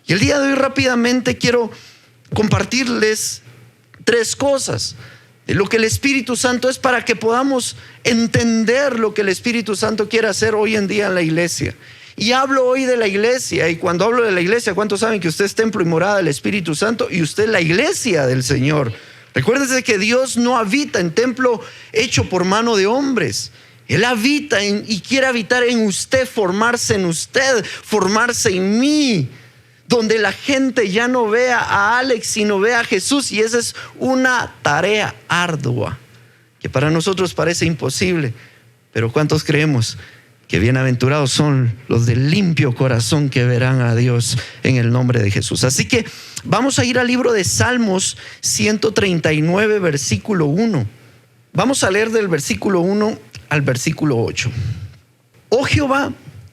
Y el día de hoy rápidamente quiero compartirles 3 cosas de lo que el Espíritu Santo es, para que podamos entender lo que el Espíritu Santo quiere hacer hoy en día en la iglesia. Y hablo hoy de la iglesia, y cuando hablo de la iglesia, ¿cuántos saben que usted es templo y morada del Espíritu Santo y usted es la iglesia del Señor? Recuérdese que Dios no habita en templo hecho por mano de hombres. Él habita y quiere habitar en usted, formarse en usted, formarse en mí, donde la gente ya no vea a Alex, sino vea a Jesús. Y esa es una tarea ardua que para nosotros parece imposible, pero ¿cuántos creemos que bienaventurados son los de limpio corazón, que verán a Dios en el nombre de Jesús? Así que vamos a ir al libro de Salmos 139, versículo 1. Vamos a leer del versículo 1 al versículo 8. Oh Jehová,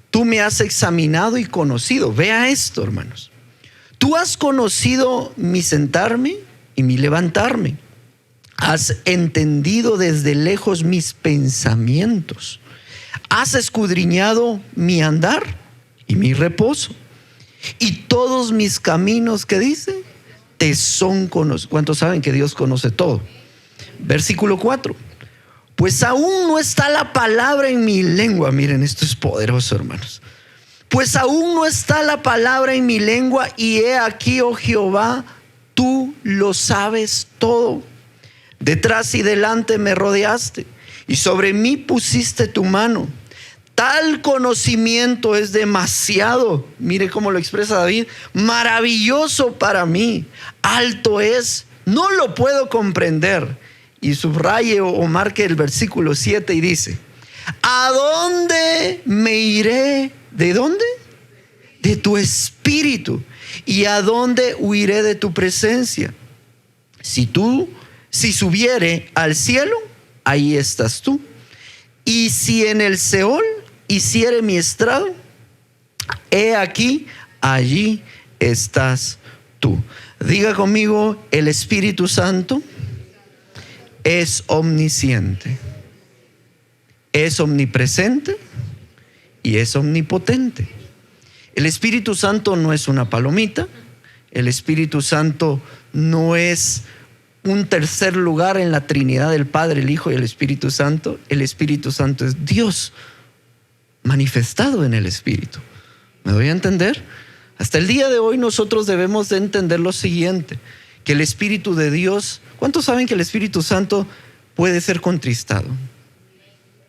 tú me has examinado y conocido. Vea esto, hermanos. Tú has conocido mi sentarme y mi levantarme. Has entendido desde lejos mis pensamientos. Has escudriñado mi andar y mi reposo. Y todos mis caminos, ¿qué dice? Te son conocidos. ¿Cuántos saben que Dios conoce todo? Versículo 4. Pues aún no está la palabra en mi lengua. Miren, esto es poderoso, hermanos. Pues aún no está la palabra en mi lengua, y he aquí, oh Jehová, tú lo sabes todo. Detrás y delante me rodeaste, y sobre mí pusiste tu mano. Tal conocimiento es demasiado. Mire cómo lo expresa David. Maravilloso para mí. Alto es, no lo puedo comprender. Y subraye o marque el versículo 7 y dice: ¿a dónde me iré? ¿De dónde? De tu espíritu. ¿Y a dónde huiré de tu presencia? Si subiere al cielo, ahí estás tú. Y si en el Seol hiciere mi estrado, he aquí, allí estás tú. Diga conmigo: el Espíritu Santo es omnisciente, es omnipresente y es omnipotente. El Espíritu Santo no es una palomita. El Espíritu Santo no es un tercer lugar en la Trinidad del Padre, el Hijo y el Espíritu Santo. El Espíritu Santo es Dios manifestado en el Espíritu. ¿Me doy a entender? Hasta el día de hoy nosotros debemos de entender lo siguiente: que el Espíritu de Dios, ¿cuántos saben que el Espíritu Santo puede ser contristado?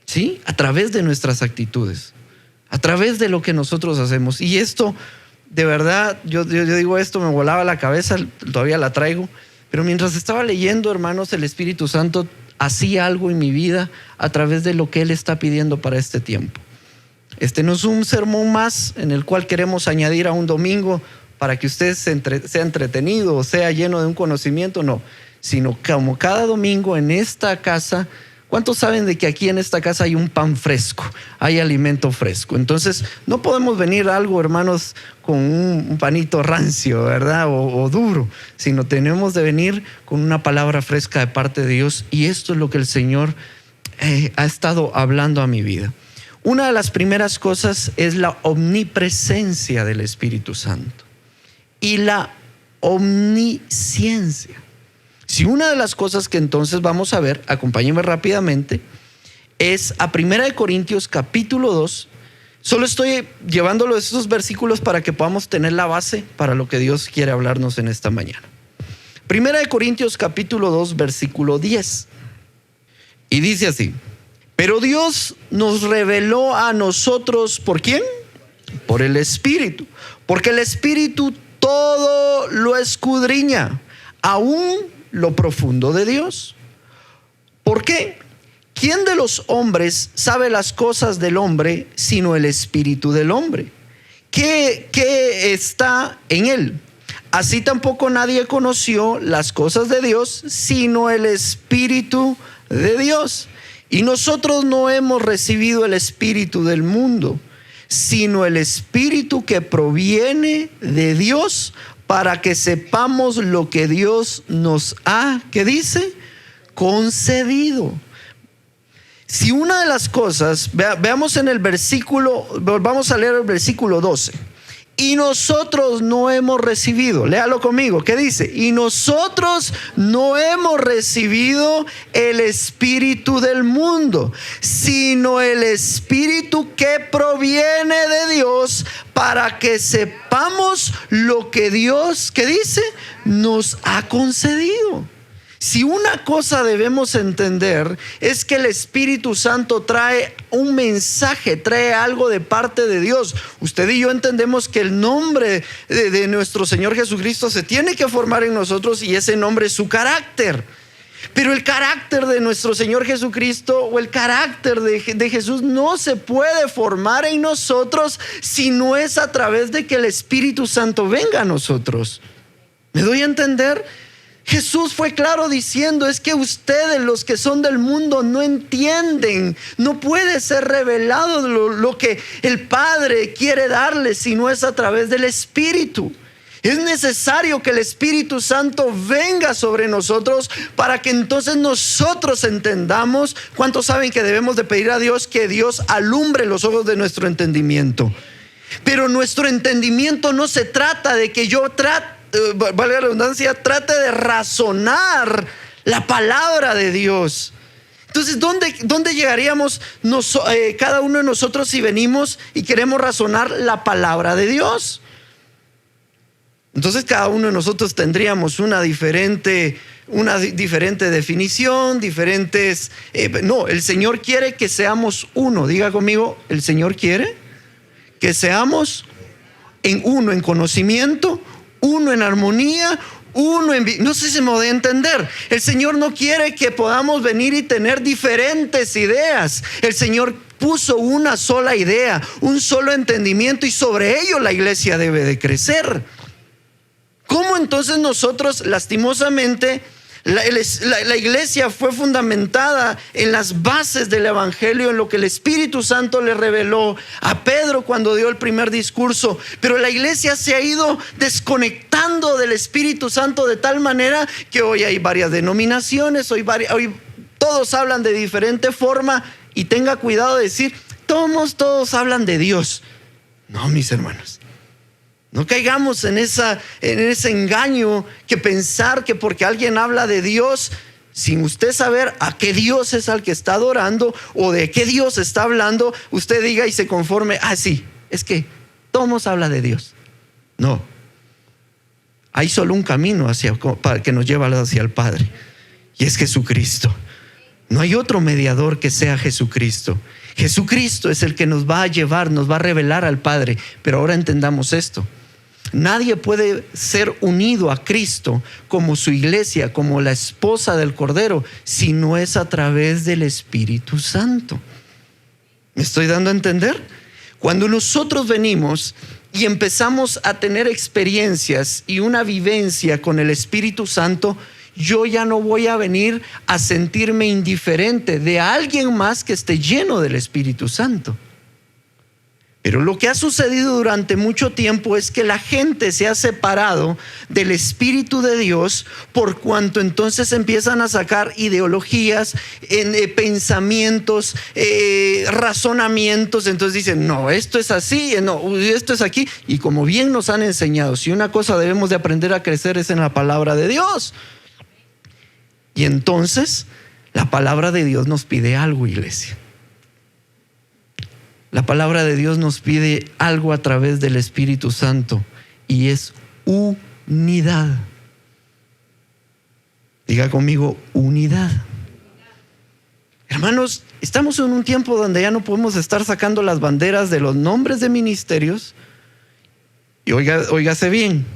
¿Sí? A través de nuestras actitudes, a través de lo que nosotros hacemos. Y esto, de verdad, yo digo esto, me volaba la cabeza, todavía la traigo. Pero mientras estaba leyendo, hermanos, el Espíritu Santo hacía algo en mi vida a través de lo que Él está pidiendo para este tiempo. Este no es un sermón más en el cual queremos añadir a un domingo para que usted sea entretenido o sea lleno de un conocimiento, no. Sino como cada domingo en esta casa, ¿cuántos saben de que aquí en esta casa hay un pan fresco, hay alimento fresco? Entonces no podemos venir algo, hermanos, con un panito rancio, ¿verdad? O duro, sino tenemos de venir con una palabra fresca de parte de Dios. Y esto es lo que el Señor ha estado hablando a mi vida. Una de las primeras cosas es la omnipresencia del Espíritu Santo y la omnisciencia. Si una de las cosas que entonces vamos a ver, acompáñenme rápidamente, es a 1 Corintios capítulo 2. Solo estoy llevándolo esos versículos para que podamos tener la base para lo que Dios quiere hablarnos en esta mañana. 1 Corintios capítulo 2, versículo 10. Y dice así: pero Dios nos reveló a nosotros, ¿por quién? Por el Espíritu. Porque el Espíritu todo lo escudriña, aún lo profundo de Dios. ¿Por qué? ¿Quién de los hombres sabe las cosas del hombre sino el espíritu del hombre? ¿Qué está en él? Así tampoco nadie conoció las cosas de Dios sino el Espíritu de Dios. Y nosotros no hemos recibido el espíritu del mundo, sino el Espíritu que proviene de Dios, para que sepamos lo que Dios nos ha, ¿qué dice? Concedido. Si una de las cosas, veamos en el versículo, vamos a leer el versículo 12. y nosotros no hemos recibido, léalo conmigo, ¿qué dice? Y nosotros no hemos recibido el espíritu del mundo, sino el espíritu que proviene de Dios, para que sepamos lo que Dios, ¿qué dice? Nos ha concedido. Si una cosa debemos entender es que el Espíritu Santo trae un mensaje, trae algo de parte de Dios. Usted y yo entendemos que el nombre de nuestro Señor Jesucristo se tiene que formar en nosotros, y ese nombre es su carácter. Pero el carácter de nuestro Señor Jesucristo, o el carácter de Jesús, no se puede formar en nosotros si no es a través de que el Espíritu Santo venga a nosotros. ¿Me doy a entender? Jesús fue claro diciendo: es que ustedes, los que son del mundo, no entienden. No puede ser revelado lo que el Padre quiere darles si no es a través del Espíritu. Es necesario que el Espíritu Santo venga sobre nosotros para que entonces nosotros entendamos. ¿Cuántos saben que debemos de pedir a Dios que Dios alumbre los ojos de nuestro entendimiento? Pero nuestro entendimiento no se trata de que yo valga la redundancia, trate de razonar la palabra de Dios. Entonces, ¿dónde llegaríamos cada uno de nosotros si venimos y queremos razonar la palabra de Dios? Entonces cada uno de nosotros tendríamos una diferente definición, diferentes. No, el Señor quiere que seamos uno. Diga conmigo, el Señor quiere que seamos uno en conocimiento, uno en armonía, uno en... No sé si me voy a entender. El Señor no quiere que podamos venir y tener diferentes ideas. El Señor puso una sola idea, un solo entendimiento, y sobre ello la iglesia debe de crecer. ¿Cómo entonces nosotros, lastimosamente, la iglesia fue fundamentada en las bases del evangelio, en lo que el Espíritu Santo le reveló a Pedro cuando dio el primer discurso? Pero la iglesia se ha ido desconectando del Espíritu Santo de tal manera que hoy hay varias denominaciones, hoy todos hablan de diferente forma, y tenga cuidado de decir todos hablan de Dios. No, mis hermanos, no caigamos en ese engaño, que pensar que porque alguien habla de Dios, sin usted saber a qué Dios es al que está adorando o de qué Dios está hablando, usted diga y se conforme: sí, es que todos hablan de Dios. No, hay solo un camino que nos lleva hacia el Padre, y es Jesucristo. No hay otro mediador que sea Jesucristo. Jesucristo es el que nos va a llevar, nos va a revelar al Padre. Pero ahora entendamos esto: nadie puede ser unido a Cristo como su iglesia, como la esposa del Cordero, si no es a través del Espíritu Santo. ¿Me estoy dando a entender? Cuando nosotros venimos y empezamos a tener experiencias y una vivencia con el Espíritu Santo, yo ya no voy a venir a sentirme indiferente de alguien más que esté lleno del Espíritu Santo. Pero lo que ha sucedido durante mucho tiempo es que la gente se ha separado del Espíritu de Dios, por cuanto entonces empiezan a sacar ideologías, pensamientos, razonamientos. Entonces dicen: no, esto es así, no, esto es aquí. Y como bien nos han enseñado, si una cosa debemos de aprender a crecer es en la palabra de Dios. Y entonces la palabra de Dios nos pide algo, iglesia. La palabra de Dios nos pide algo a través del Espíritu Santo, y es unidad. Diga conmigo: unidad. Hermanos, estamos en un tiempo donde ya no podemos estar sacando las banderas de los nombres de ministerios. Y óigase bien,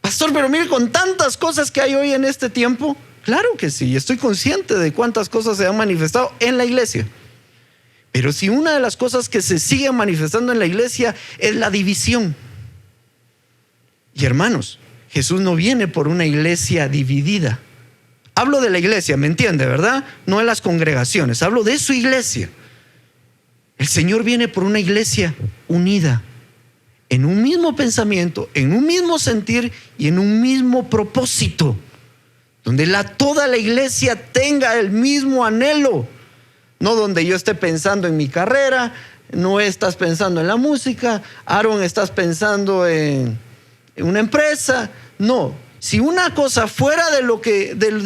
pastor, pero mire, con tantas cosas que hay hoy en este tiempo. Claro que sí, estoy consciente de cuántas cosas se han manifestado en la iglesia. Pero si una de las cosas que se sigue manifestando en la iglesia es la división. Y hermanos, Jesús no viene por una iglesia dividida. Hablo de la iglesia, ¿me entiende, verdad? No de las congregaciones, hablo de su iglesia. El Señor viene por una iglesia unida, en un mismo pensamiento, en un mismo sentir y en un mismo propósito, donde toda la iglesia tenga el mismo anhelo. No donde yo esté pensando en mi carrera, Noé estás pensando en la música, Aarón estás pensando en una empresa. No, si una cosa fuera de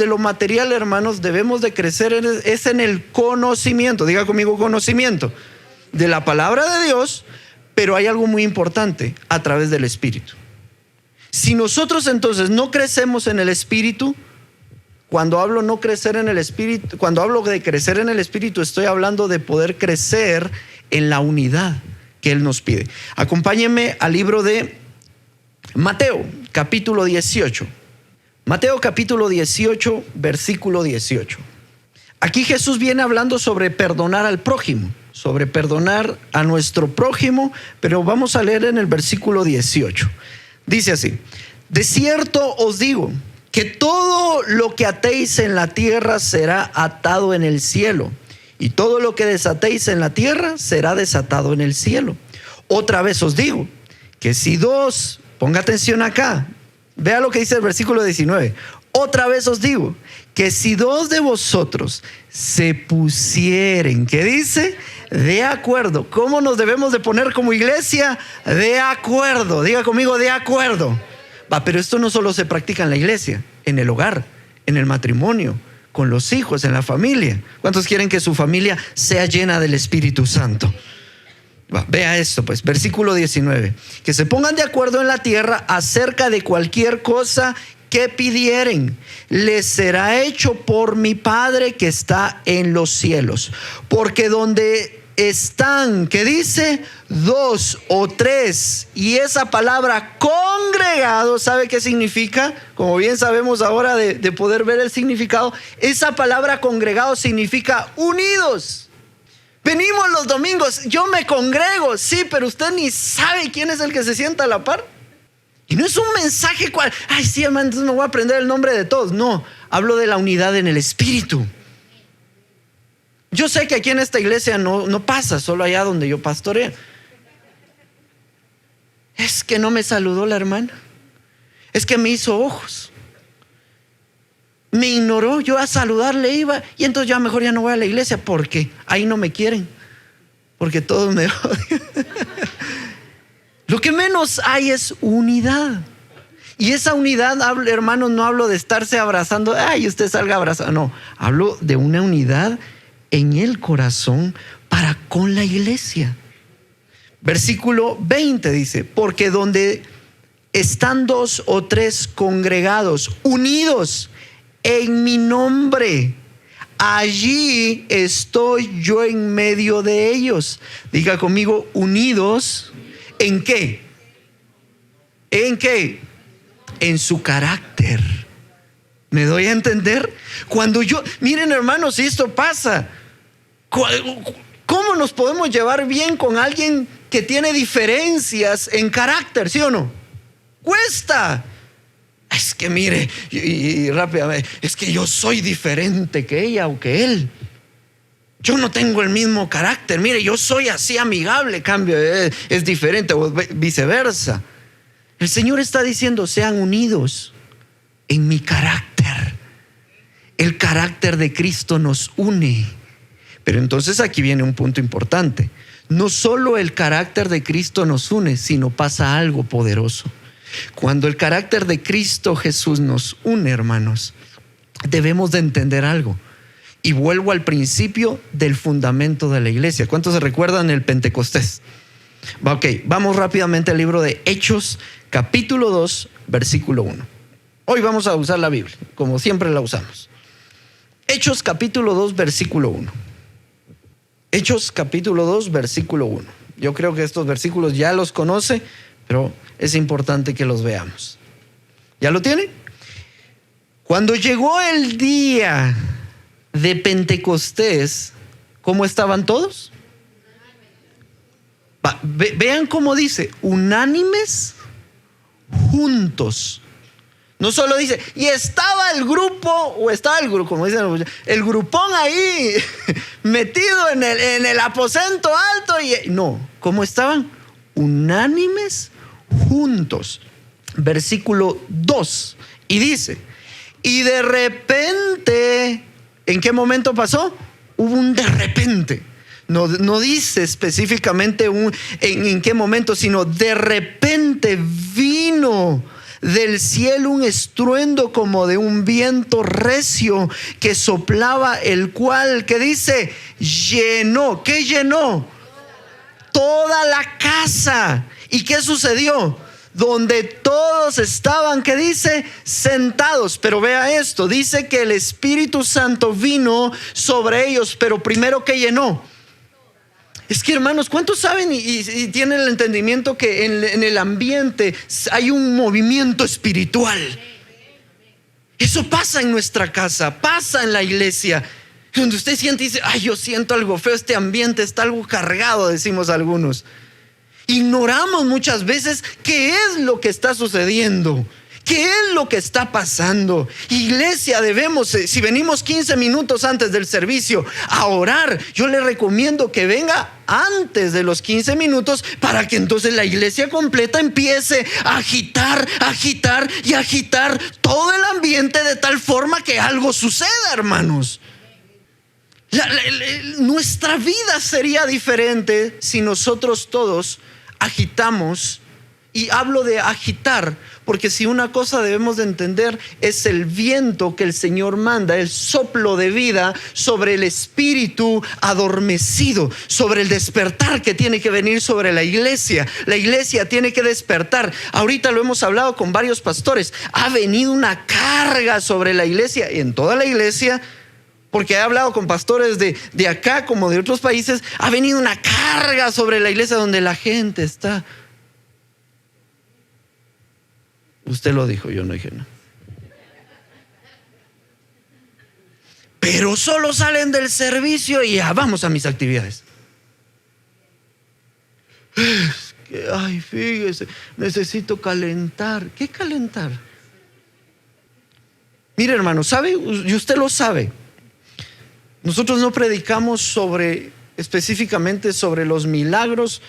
lo material, hermanos, debemos de crecer es en el conocimiento. Diga conmigo, conocimiento de la palabra de Dios, pero hay algo muy importante, a través del Espíritu. Si nosotros entonces no crecemos en el Espíritu, cuando hablo no crecer en el Espíritu, cuando hablo de crecer en el Espíritu, estoy hablando de poder crecer en la unidad que Él nos pide. Acompáñenme al libro de Mateo, capítulo 18. Mateo, capítulo 18, versículo 18. Aquí Jesús viene hablando sobre perdonar al prójimo, sobre perdonar a nuestro prójimo, pero vamos a leer en el versículo 18. Dice así: de cierto os digo que todo lo que atéis en la tierra será atado en el cielo, y todo lo que desatéis en la tierra será desatado en el cielo. Otra vez os digo que si dos, ponga atención acá, vea lo que dice el versículo 19. Otra vez os digo que si dos de vosotros se pusieren, ¿qué dice? De acuerdo. ¿Cómo nos debemos de poner como iglesia? De acuerdo. Diga conmigo, de acuerdo. Pero esto no solo se practica en la iglesia, en el hogar, en el matrimonio, con los hijos, en la familia. ¿Cuántos quieren que su familia sea llena del Espíritu Santo? Vea esto pues, versículo 19. Que se pongan de acuerdo en la tierra acerca de cualquier cosa que pidieren, les será hecho por mi Padre que está en los cielos. Porque donde están, ¿qué dice? Dos o tres, y esa palabra congregado, ¿sabe qué significa? Como bien sabemos ahora de poder ver el significado, esa palabra congregado significa unidos. Venimos los domingos, yo me congrego, sí, pero usted ni sabe quién es el que se sienta a la par. Y no es un mensaje cual, ay sí, hermano, entonces me voy a aprender el nombre de todos. No, hablo de la unidad en el Espíritu. Yo sé que aquí en esta iglesia no pasa, solo allá donde yo pastoreo. Es que no me saludó la hermana, es que me hizo ojos, me ignoró, yo a saludarle iba, y entonces ya mejor ya no voy a la iglesia porque ahí no me quieren, porque todos me odian. Lo que menos hay es unidad. Y esa unidad, hermanos, no hablo de estarse abrazando, ay, usted salga abrazado. No, hablo de una unidad en el corazón para con la iglesia. Versículo 20 dice: porque donde están dos o tres congregados, unidos en mi nombre, allí estoy yo en medio de ellos. Diga conmigo, unidos. ¿En qué? ¿En qué? En su carácter. ¿Me doy a entender? Cuando miren hermanos, si esto pasa, ¿cómo nos podemos llevar bien con alguien que tiene diferencias en carácter? ¿Sí o no? Cuesta. Es que mire, y rápidamente, es que yo soy diferente que ella o que él. Yo no tengo el mismo carácter. Mire, yo soy así amigable, cambio es diferente, o viceversa. El Señor está diciendo: sean unidos en mi carácter. El carácter de Cristo nos une. Pero entonces aquí viene un punto importante. No solo el carácter de Cristo nos une, sino pasa algo poderoso. Cuando el carácter de Cristo Jesús nos une, hermanos, debemos de entender algo. Y vuelvo al principio del fundamento de la iglesia. ¿Cuántos se recuerdan el Pentecostés? Ok, vamos rápidamente al libro de Hechos, capítulo 2, versículo 1. Hoy vamos a usar la Biblia, como siempre la usamos. Hechos, capítulo 2, versículo 1. Hechos, capítulo 2, versículo 1. Yo creo que estos versículos ya los conoce, pero es importante que los veamos. ¿Ya lo tiene? Cuando llegó el día de Pentecostés, ¿cómo estaban todos? Vean cómo dice: unánimes, juntos. No solo dice, y estaba el grupo, o estaba el grupo, como dicen, el grupón ahí metido en el aposento alto. No, ¿cómo estaban? Unánimes, juntos. Versículo 2. Y dice: y de repente, ¿en qué momento pasó? Hubo un de repente. No dice específicamente en qué momento, sino de repente vino del cielo un estruendo como de un viento recio que soplaba, el cual, que dice, llenó. ¿Qué llenó? Toda la casa. ¿Y qué sucedió? Donde todos estaban, ¿qué dice? Sentados. Pero vea esto, dice que el Espíritu Santo vino sobre ellos, pero primero, ¿qué llenó? Es que, hermanos, ¿cuántos saben y tienen el entendimiento que en el ambiente hay un movimiento espiritual? Eso pasa en nuestra casa, pasa en la iglesia, donde usted siente y dice, ay, yo siento algo feo, este ambiente está algo cargado, decimos algunos. Ignoramos muchas veces qué es lo que está sucediendo, qué es lo que está pasando. Iglesia, debemos, si venimos 15 minutos antes del servicio a orar, yo le recomiendo que venga antes de los 15 minutos para que entonces la iglesia completa empiece a agitar y agitar todo el ambiente de tal forma que algo suceda, hermanos. Nuestra vida sería diferente si nosotros todos agitamos. Y hablo de agitar, porque si una cosa debemos de entender es el viento que el Señor manda, el soplo de vida sobre el espíritu adormecido, sobre el despertar que tiene que venir sobre la iglesia. La iglesia tiene que despertar. Ahorita lo hemos hablado con varios pastores. Ha venido una carga sobre la iglesia, y en toda la iglesia, porque he hablado con pastores de acá como de otros países. Ha venido una carga sobre la iglesia donde la gente está. Usted lo dijo, yo no dije nada. Pero solo salen del servicio y ya vamos a mis actividades. Es que, ay, fíjese, necesito calentar. ¿Qué calentar? Mire, hermano, ¿sabe? Y usted lo sabe. Nosotros no predicamos específicamente sobre los milagros,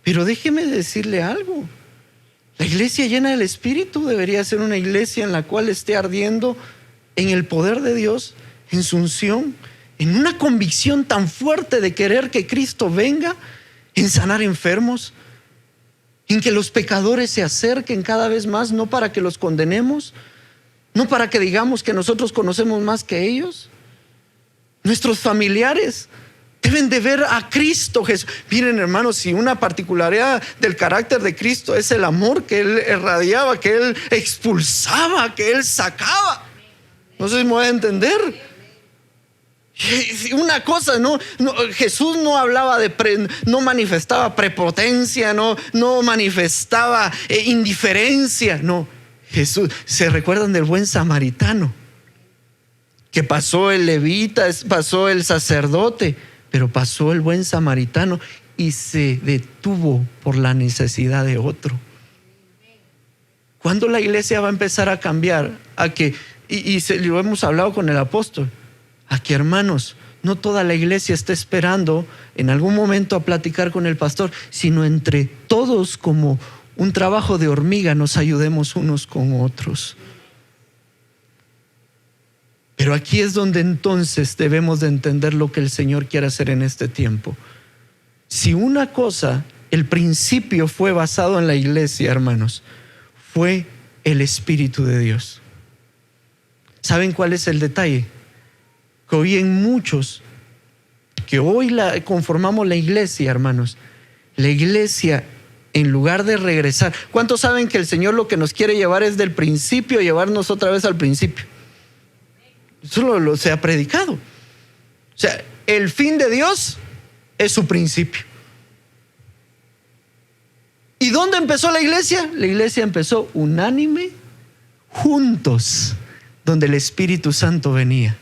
pero déjeme decirle algo. La iglesia llena del Espíritu debería ser una iglesia en la cual esté ardiendo en el poder de Dios, en su unción, en una convicción tan fuerte de querer que Cristo venga, en sanar enfermos, en que los pecadores se acerquen cada vez más, no para que los condenemos, no para que digamos que nosotros conocemos más que ellos. Nuestros familiares deben de ver a Cristo Jesús. Miren, hermanos, si una particularidad del carácter de Cristo es el amor que Él irradiaba, que Él expulsaba, que Él sacaba. No sé si me voy a entender. Una cosa, Jesús no hablaba no manifestaba prepotencia, no manifestaba indiferencia. No, Jesús, ¿se recuerdan del buen samaritano? Que pasó el levita, pasó el sacerdote, pero pasó el buen samaritano y se detuvo por la necesidad de otro. ¿Cuándo la iglesia va a empezar a cambiar? Lo hemos hablado con el apóstol, a que, hermanos, no toda la iglesia está esperando en algún momento a platicar con el pastor, sino entre todos, como un trabajo de hormiga, nos ayudemos unos con otros. Pero aquí es donde entonces debemos de entender lo que el Señor quiere hacer en este tiempo. Si una cosa, el principio fue basado en la iglesia, hermanos, fue el Espíritu de Dios. ¿Saben cuál es el detalle? Que hoy en muchos, que hoy conformamos la iglesia, hermanos, la iglesia, en lugar de regresar, ¿cuántos saben que el Señor lo que nos quiere llevar es del principio, llevarnos otra vez al principio? Eso se ha predicado. O sea, el fin de Dios es su principio. ¿Y dónde empezó la iglesia? La iglesia empezó unánime, juntos, donde el Espíritu Santo venía.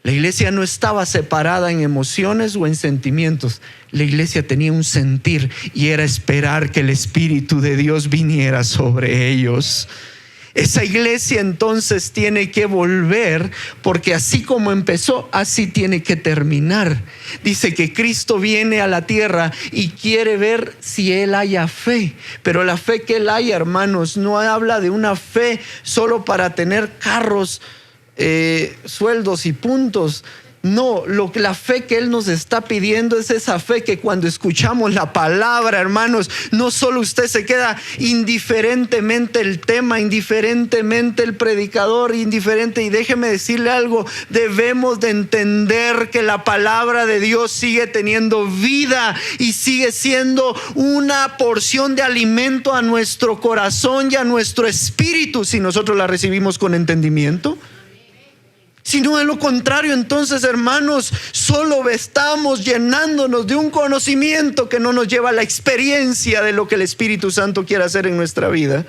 La iglesia no estaba separada en emociones o en sentimientos. La iglesia tenía un sentir, y era esperar que el Espíritu de Dios viniera sobre ellos. Esa iglesia entonces tiene que volver, porque así como empezó, así tiene que terminar. Dice que Cristo viene a la tierra y quiere ver si Él haya fe. Pero la fe que Él haya, hermanos, no habla de una fe solo para tener carros, sueldos y puntos, No, la fe que Él nos está pidiendo es esa fe que cuando escuchamos la palabra, hermanos, no solo usted se queda indiferentemente el tema, indiferentemente el predicador, indiferente. Y déjeme decirle algo, debemos de entender que la palabra de Dios sigue teniendo vida y sigue siendo una porción de alimento a nuestro corazón y a nuestro espíritu si nosotros la recibimos con entendimiento. Si no, de lo contrario, entonces, hermanos, solo estamos llenándonos de un conocimiento que no nos lleva a la experiencia de lo que el Espíritu Santo quiere hacer en nuestra vida.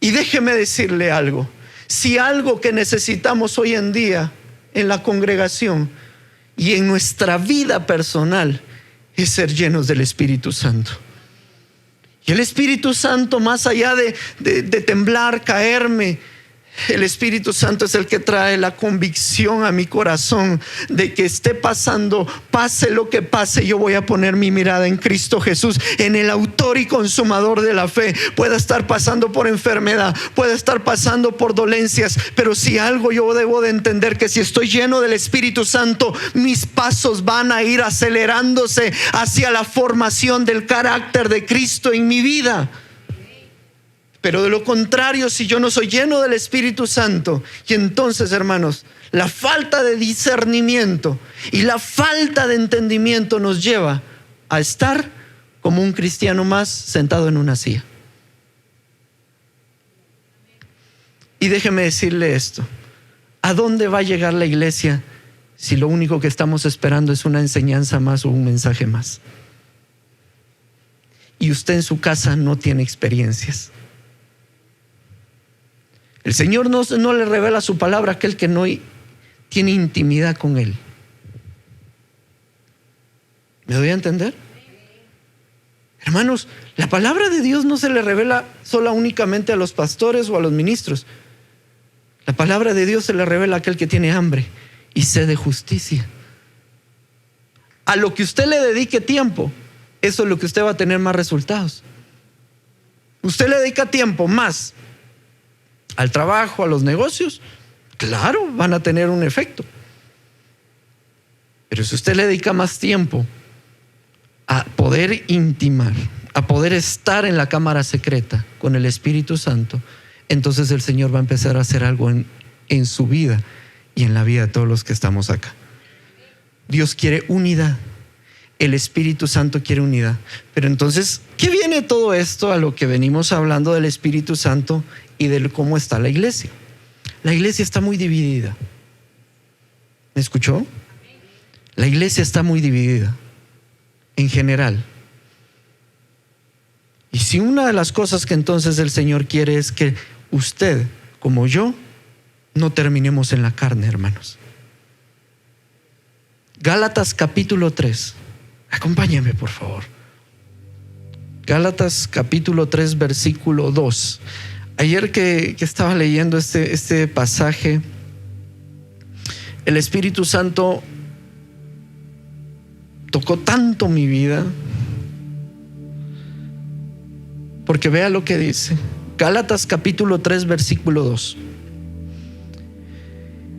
Y déjeme decirle algo, si algo que necesitamos hoy en día en la congregación y en nuestra vida personal es ser llenos del Espíritu Santo. Y el Espíritu Santo, más allá de temblar, caerme, el Espíritu Santo es el que trae la convicción a mi corazón de que esté pasando, pase lo que pase, yo voy a poner mi mirada en Cristo Jesús, en el autor y consumador de la fe. Pueda estar pasando por enfermedad, pueda estar pasando por dolencias, pero si algo yo debo de entender, que si estoy lleno del Espíritu Santo, mis pasos van a ir acelerándose hacia la formación del carácter de Cristo en mi vida. Pero de lo contrario, si yo no soy lleno del Espíritu Santo, y entonces, hermanos, la falta de discernimiento y la falta de entendimiento nos lleva a estar como un cristiano más sentado en una silla. Y déjeme decirle esto, ¿a dónde va a llegar la iglesia si lo único que estamos esperando es una enseñanza más o un mensaje más? Y usted en su casa no tiene experiencias. El Señor no le revela su palabra a aquel que no tiene intimidad con Él. ¿Me doy a entender? Hermanos, la palabra de Dios no se le revela solo únicamente a los pastores o a los ministros. La palabra de Dios se le revela a aquel que tiene hambre y sed de justicia. A lo que usted le dedique tiempo, eso es lo que usted va a tener más resultados. Usted le dedica tiempo más al trabajo, a los negocios, claro, van a tener un efecto. Pero si usted le dedica más tiempo a poder intimar, a poder estar en la cámara secreta con el Espíritu Santo, entonces el Señor va a empezar a hacer algo en su vida y en la vida de todos los que estamos acá. Dios quiere unidad. El Espíritu Santo quiere unidad. Pero entonces, ¿qué viene todo esto a lo que venimos hablando del Espíritu Santo y de cómo está la iglesia? La iglesia está muy dividida. ¿Me escuchó? La iglesia está muy dividida en general. Y si una de las cosas que entonces el Señor quiere es que usted, como yo, no terminemos en la carne, hermanos. Gálatas capítulo 3. Acompáñame, por favor. Gálatas capítulo 3, versículo 2. Ayer que estaba leyendo este pasaje, el Espíritu Santo tocó tanto mi vida, porque vea lo que dice. Gálatas capítulo 3, versículo 2.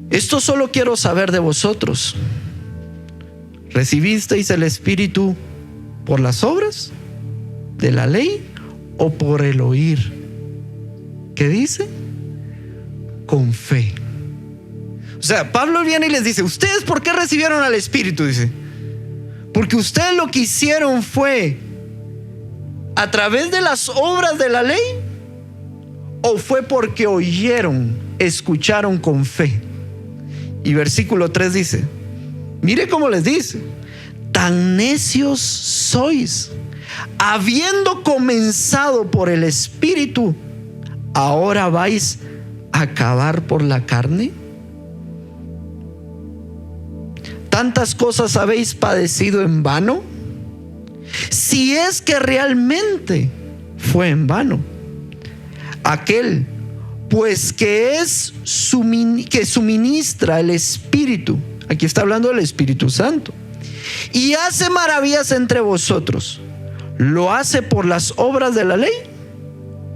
Esto solo quiero saber de vosotros. ¿Recibisteis el Espíritu por las obras de la ley o por el oír? ¿Qué dice? Con fe. O sea, Pablo viene y les dice: ¿ustedes por qué recibieron al Espíritu? Dice: porque ustedes lo que hicieron fue a través de las obras de la ley, o fue porque oyeron, escucharon con fe. Y versículo 3 dice, mire cómo les dice: tan necios sois, habiendo comenzado por el Espíritu, ¿ahora vais a acabar por la carne? ¿Tantas cosas habéis padecido en vano? Si es que realmente fue en vano. Aquel pues que suministra el Espíritu, aquí está hablando del Espíritu Santo, y hace maravillas entre vosotros, ¿lo hace por las obras de la ley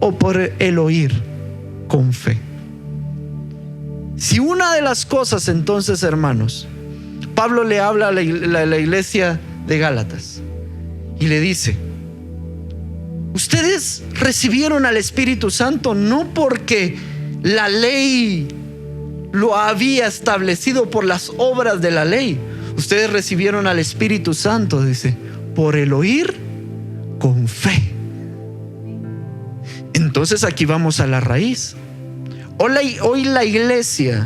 o por el oír con fe? Si una de las cosas entonces, hermanos, Pablo le habla a la iglesia de Gálatas y le dice: ustedes recibieron al Espíritu Santo no porque la ley lo había establecido por las obras de la ley. Ustedes recibieron al Espíritu Santo, dice, por el oír con fe. Entonces aquí vamos a la raíz. Hoy la iglesia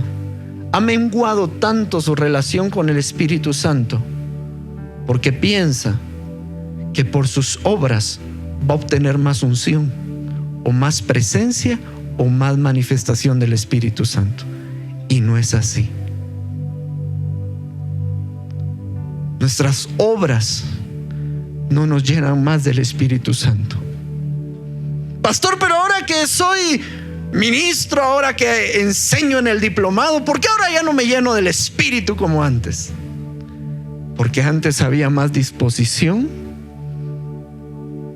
ha menguado tanto su relación con el Espíritu Santo porque piensa que por sus obras va a obtener más unción o más presencia o más manifestación del Espíritu Santo. Y no es así. Nuestras obras no nos llenan más del Espíritu Santo. Pastor, pero ahora que soy ministro, ahora que enseño en el diplomado, ¿por qué ahora ya no me lleno del Espíritu como antes? Porque antes había más disposición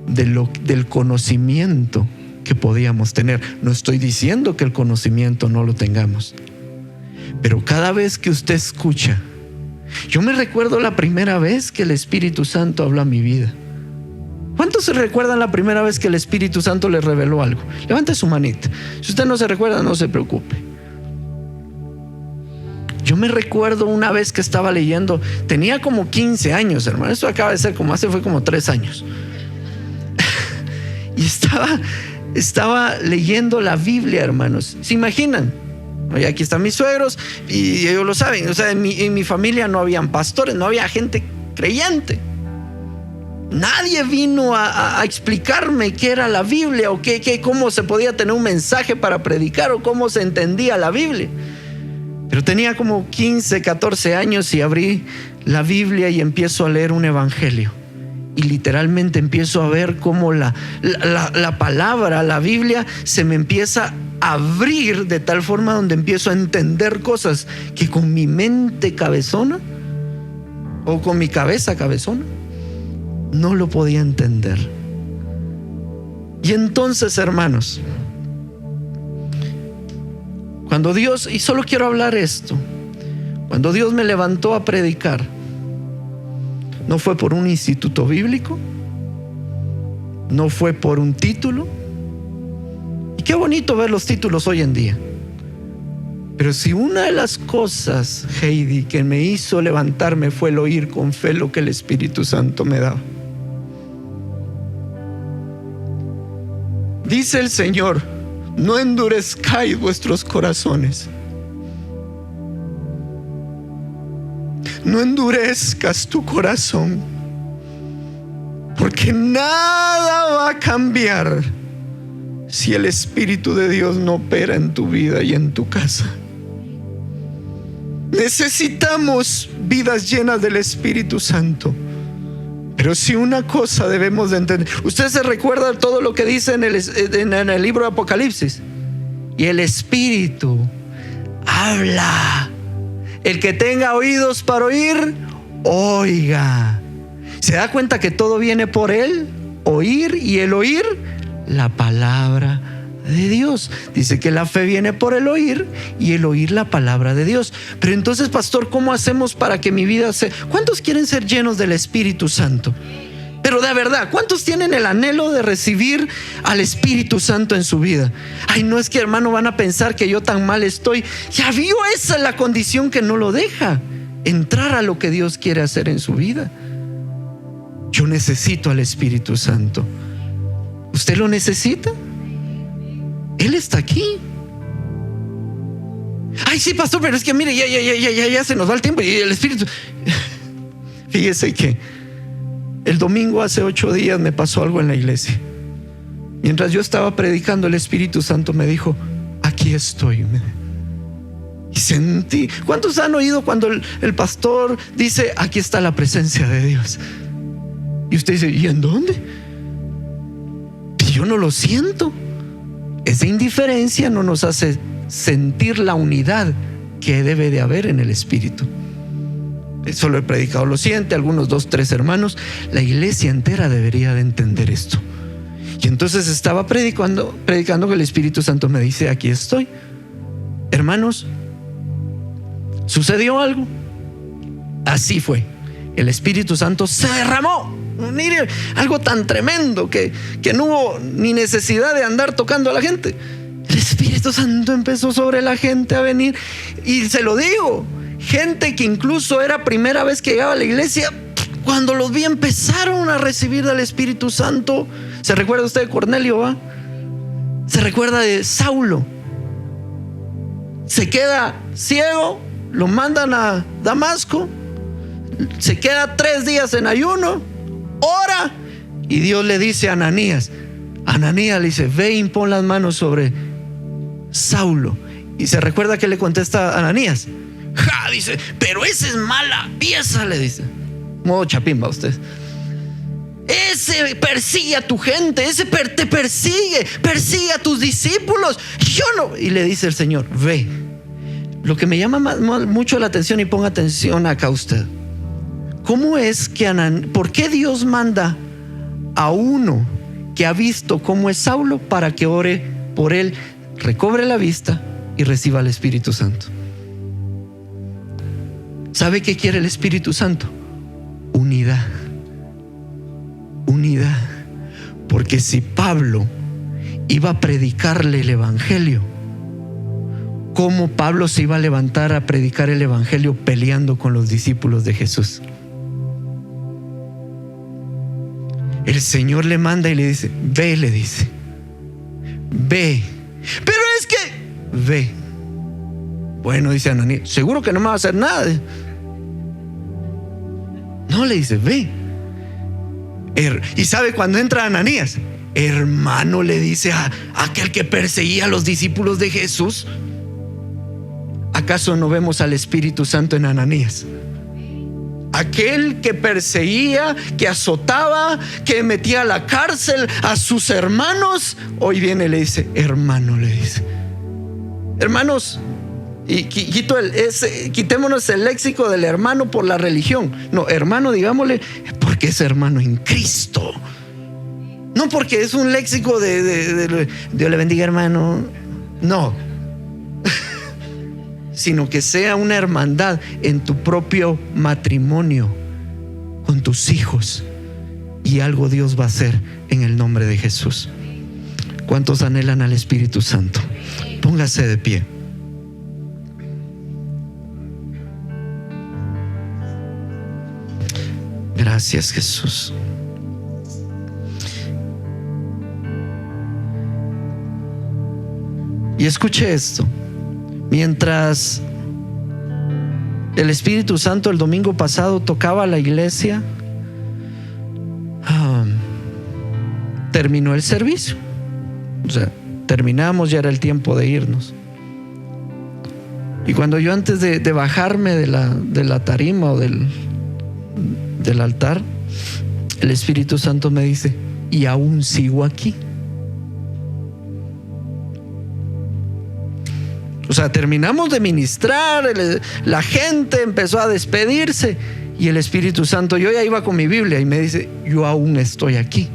del conocimiento que podíamos tener. No estoy diciendo que el conocimiento no lo tengamos, pero cada vez que usted escucha, yo me recuerdo la primera vez que el Espíritu Santo habló a mi vida. ¿Cuántos se recuerdan la primera vez que el Espíritu Santo les reveló algo? Levante su manita. Si usted no se recuerda, no se preocupe. Yo me recuerdo una vez que estaba leyendo, tenía como 15 años, hermano. Esto acaba de ser fue como 3 años. Y estaba leyendo la Biblia, hermanos. ¿Se imaginan? Y aquí están mis suegros y ellos lo saben. O sea, en mi familia no habían pastores, no había gente creyente. Nadie vino a explicarme qué era la Biblia o cómo se podía tener un mensaje para predicar o cómo se entendía la Biblia. Pero tenía como 15, 14 años y abrí la Biblia y empiezo a leer un evangelio. Y literalmente empiezo a ver cómo la palabra, la Biblia, se me empieza a abrir de tal forma donde empiezo a entender cosas que con mi mente cabezona o con mi cabeza cabezona no lo podía entender. Y entonces, hermanos, cuando Dios, y solo quiero hablar esto, cuando Dios me levantó a predicar, no fue por un instituto bíblico, no fue por un título. Y qué bonito ver los títulos hoy en día. Pero si una de las cosas, Heidi, que me hizo levantarme fue el oír con fe lo que el Espíritu Santo me daba. Dice el Señor: no endurezcáis vuestros corazones. No endurezcas tu corazón, porque nada va a cambiar si el Espíritu de Dios no opera en tu vida y en tu casa. Necesitamos vidas llenas del Espíritu Santo. Pero si una cosa debemos de entender, usted se recuerda todo lo que dice en el libro de Apocalipsis, y el Espíritu habla. El que tenga oídos para oír, oiga. ¿Se da cuenta que todo viene por el oír? Y el oír, la palabra de Dios. Dice que la fe viene por el oír y el oír la palabra de Dios. Pero entonces, pastor, ¿cómo hacemos para que mi vida sea? ¿Cuántos quieren ser llenos del Espíritu Santo? Pero de verdad, ¿cuántos tienen el anhelo de recibir al Espíritu Santo en su vida? Ay, no, es que, hermano, van a pensar que yo tan mal estoy. Ya vio, esa es la condición que no lo deja entrar a lo que Dios quiere hacer en su vida. Yo necesito al Espíritu Santo. ¿Usted lo necesita? Él está aquí. Ay, sí, pastor, pero es que mire, ya se nos va el tiempo y el Espíritu. Fíjese que el domingo hace 8 días me pasó algo en la iglesia. Mientras yo estaba predicando, el Espíritu Santo me dijo: aquí estoy. Y sentí. ¿Cuántos han oído cuando el pastor dice: aquí está la presencia de Dios? Y usted dice: ¿y en dónde? Y yo no lo siento. Esa indiferencia no nos hace sentir la unidad que debe de haber en el Espíritu. Solo el predicador lo siente, algunos 2, 3 hermanos. La iglesia entera debería de entender esto. Y entonces estaba predicando que el Espíritu Santo me dice: aquí estoy. Hermanos, ¿Sucedió algo? Así fue. El Espíritu Santo se derramó. Mire, algo tan tremendo que no hubo ni necesidad de andar tocando a la gente. El Espíritu Santo empezó sobre la gente a venir. Y se lo digo, gente que incluso era primera vez que llegaba a la iglesia, cuando los vi empezaron a recibir del Espíritu Santo. ¿Se recuerda usted de Cornelio, va? ¿Se recuerda de Saulo? Se queda ciego, lo mandan a Damasco, se queda 3 días en ayuno, ora, y Dios le dice a Ananías le dice: ve y impon las manos sobre Saulo. Y se recuerda que le contesta a Ananías: ja, dice, pero ese es mala pieza, le dice. Modo chapín, va usted. Ese persigue a tu gente, ese te persigue a tus discípulos. Yo no. Y le dice el Señor: ve. Lo que me llama mucho la atención, y ponga atención acá usted, ¿cómo es que por qué Dios manda a uno que ha visto cómo es Saulo para que ore por él, recobre la vista y reciba el Espíritu Santo? ¿Sabe qué quiere el Espíritu Santo? Unidad. Unidad. Porque si Pablo iba a predicarle el Evangelio, ¿cómo Pablo se iba a levantar a predicar el Evangelio peleando con los discípulos de Jesús? El Señor le manda y le dice: ve, le dice, ve. Pero es que, ve. Bueno, dice Ananías, seguro que no me va a hacer nada. No, le dice: ve. Y sabe, cuando entra Ananías, hermano, le dice a aquel que perseguía a los discípulos de Jesús: ¿acaso no vemos al Espíritu Santo en Ananías? Aquel que perseguía, que azotaba, que metía a la cárcel a sus hermanos, hoy viene y le dice: hermano, le dice. Hermanos, y quitémonos el léxico del hermano por la religión. No, hermano, digámosle, porque es hermano en Cristo. No porque es un léxico de Dios le bendiga, hermano. No. Sino que sea una hermandad en tu propio matrimonio, con tus hijos. Y algo Dios va a hacer en el nombre de Jesús. ¿Cuántos anhelan al Espíritu Santo? Póngase de pie. Gracias, Jesús. Y escuche esto. Mientras el Espíritu Santo el domingo pasado tocaba la iglesia, terminó el servicio. O sea, terminamos, ya era el tiempo de irnos. Y cuando yo, antes de bajarme de la tarima o del altar, el Espíritu Santo me dice: y aún sigo aquí. O sea, terminamos de ministrar, la gente empezó a despedirse y el Espíritu Santo, yo ya iba con mi Biblia, y me dice: yo aún estoy aquí.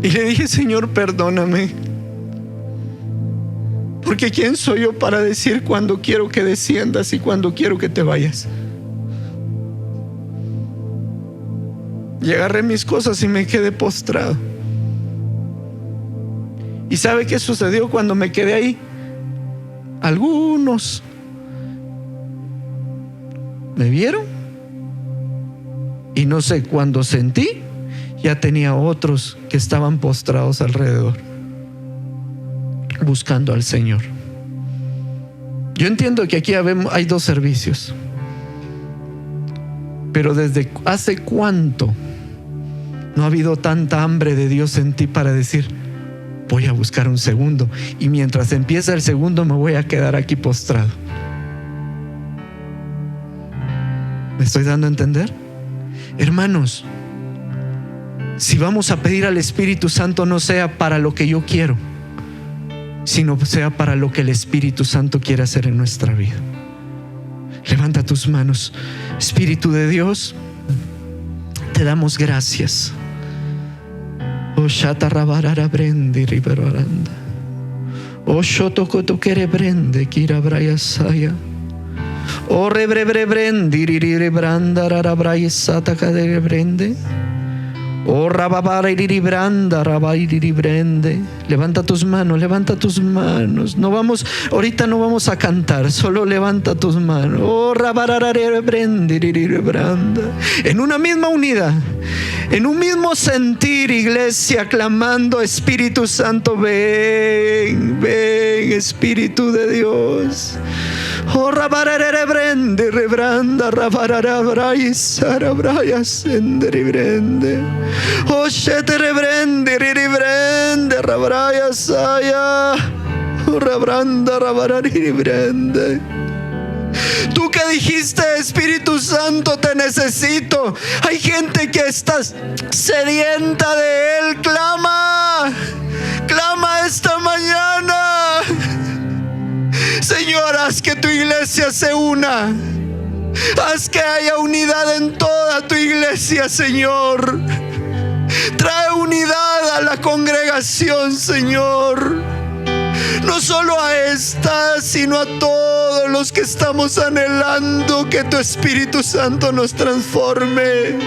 Y le dije: Señor, perdóname, porque ¿quién soy yo para decir cuándo quiero que desciendas y cuándo quiero que te vayas? Y agarré mis cosas y me quedé postrado. ¿Y sabe qué sucedió cuando me quedé ahí? Algunos me vieron y no sé, cuando sentí, ya tenía otros que estaban postrados alrededor, buscando al Señor. Yo entiendo que aquí hay 2 servicios, pero ¿desde hace cuánto no ha habido tanta hambre de Dios en ti para decir: voy a buscar un segundo, y mientras empieza el segundo me voy a quedar aquí postrado? ¿Me estoy dando a entender? Hermanos, si vamos a pedir al Espíritu Santo, no sea para lo que yo quiero, sino sea para lo que el Espíritu Santo quiere hacer en nuestra vida. Levanta tus manos. Espíritu de Dios, te damos gracias. O shotokoto kerebrende kirabrayasaya. O rebrebrebrende riribranda rarabrayasata kaderebrende. Oh, rababarairibranda, rabairibrende. Levanta tus manos, levanta tus manos. Ahorita no vamos a cantar, solo levanta tus manos. Oh, rabarararebrende, riribranda. En una misma unidad, en un mismo sentir, iglesia, clamando: Espíritu Santo, ven, ven, Espíritu de Dios. Oh, rabarararebrende, rebranda, rabararabrayas, enderibrende. Oh, sheterebrende, riribrende, rabrayasaya. Oh, rabranda, rabararibrende. Tú que dijiste: Espíritu Santo, te necesito. Hay gente que está sedienta de Él. Clama, clama esta mañana. Señor, haz que tu iglesia se una. Haz que haya unidad en toda tu iglesia, Señor. Trae unidad a la congregación, Señor. No solo a esta, sino a todos los que estamos anhelando que tu Espíritu Santo nos transforme.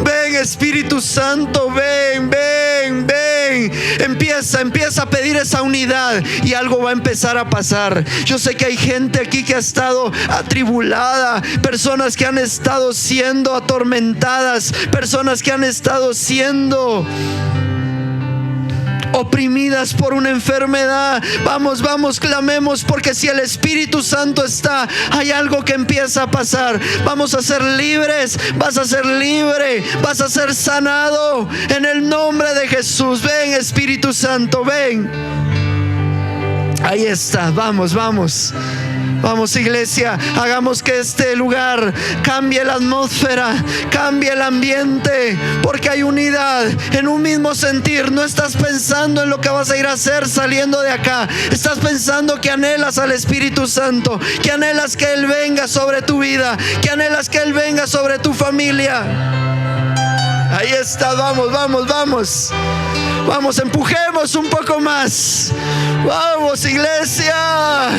Ven, Espíritu Santo, ven, ven, ven. Empieza a pedir esa unidad y algo va a empezar a pasar. Yo sé que hay gente aquí que ha estado atribulada, personas que han estado siendo atormentadas, personas que han estado siendo oprimidas por una enfermedad. Vamos, vamos, clamemos, porque si el Espíritu Santo está, hay algo que empieza a pasar. Vamos a ser libres, vas a ser libre, vas a ser sanado en el nombre de Jesús. Ven, Espíritu Santo, ven. Ahí está, vamos, vamos. Vamos, iglesia, hagamos que este lugar cambie la atmósfera, cambie el ambiente, porque hay unidad en un mismo sentir. No estás pensando en lo que vas a ir a hacer saliendo de acá. Estás pensando que anhelas al Espíritu Santo, que anhelas que Él venga sobre tu vida, que anhelas que Él venga sobre tu familia. Ahí está, vamos, vamos, vamos. Vamos, empujemos un poco más. Vamos, iglesia.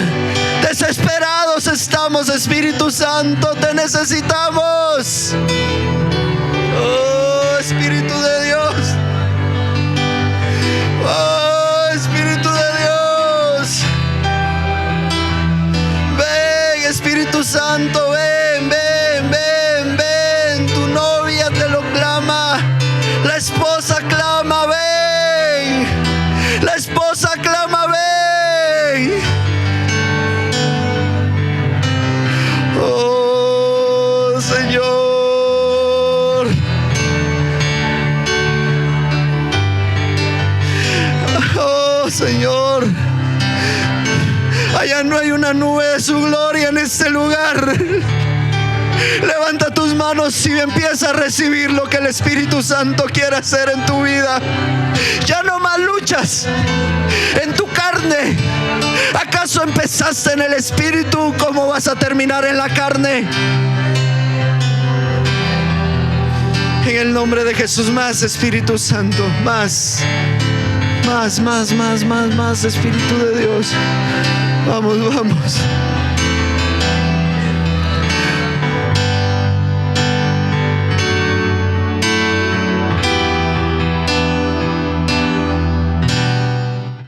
Desesperados estamos, Espíritu Santo, te necesitamos. Oh, Espíritu de Dios. Oh, Espíritu de Dios. Ven, Espíritu Santo, ven, ven, ven, ven. Tu novia te lo clama. La esposa clama, ven. La esposa clama, ven. Oh, Señor. Oh, Señor. Allá no hay una nube de su gloria en este lugar. Levanta tus manos y empieza a recibir lo que el Espíritu Santo quiere hacer en tu vida. Ya no más luchas en tu carne. ¿Acaso empezaste en el Espíritu? ¿Cómo vas a terminar en la carne? En el nombre de Jesús, más Espíritu Santo, más, más, más, más, más, más Espíritu de Dios. Vamos, vamos.